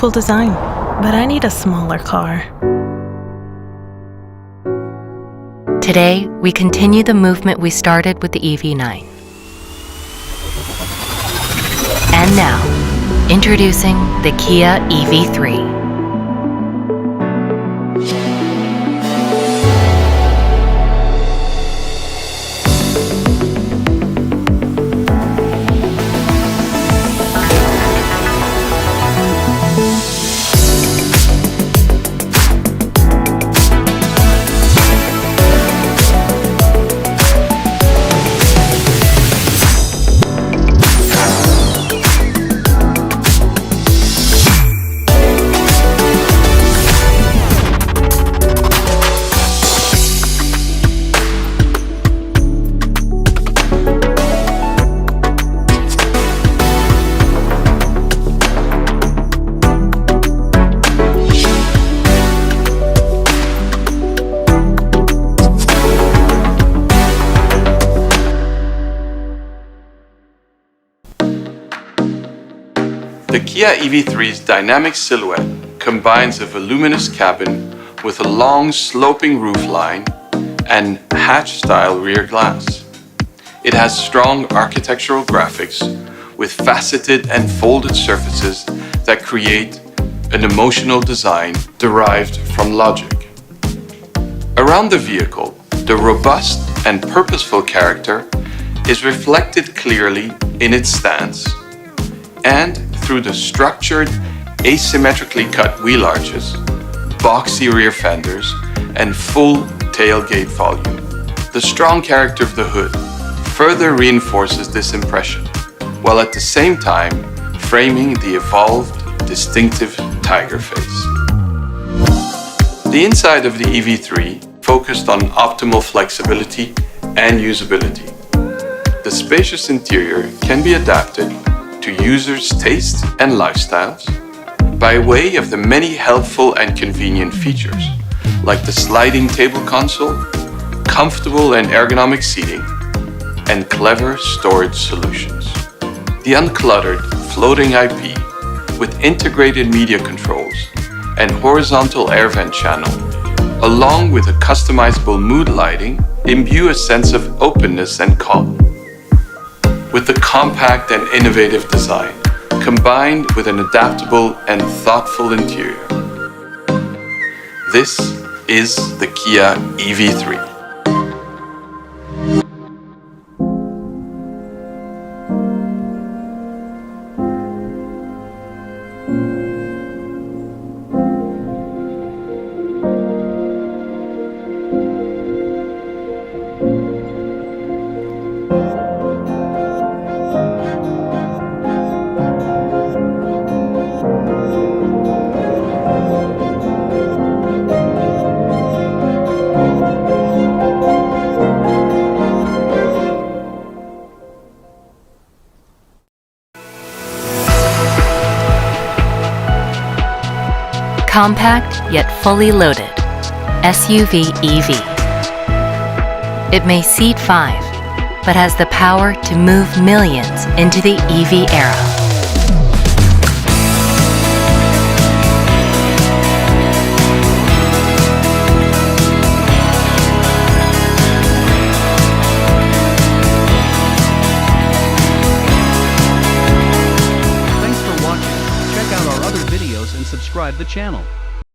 cool design, but I need a smaller car. Today, we continue the movement we started with the EV9. And now, introducing the Kia EV3. The Kia EV3's dynamic silhouette combines a voluminous cabin with a long sloping roofline and hatch-style rear glass. It has strong architectural graphics with faceted and folded surfaces that create an emotional design derived from logic. Around the vehicle, the robust and purposeful character is reflected clearly in its stance and through the structured, asymmetrically cut wheel arches, boxy rear fenders, and full tailgate volume. The strong character of the hood further reinforces this impression, while at the same time framing the evolved, distinctive tiger face. The inside of the EV3 focused on optimal flexibility and usability. The spacious interior can be adapted to users' tastes and lifestyles by way of the many helpful and convenient features like the sliding table console, comfortable and ergonomic seating, and clever storage solutions. The uncluttered floating IP with integrated media controls and horizontal air vent channel, along with a customizable mood lighting, imbue a sense of openness and calm. With the compact and innovative design, combined with an adaptable and thoughtful interior. This is the Kia EV3. Compact yet fully loaded SUV EV. It may seat 5, but has the power to move millions into the EV era. Thanks for watching. Check out our other videos and subscribe the channel.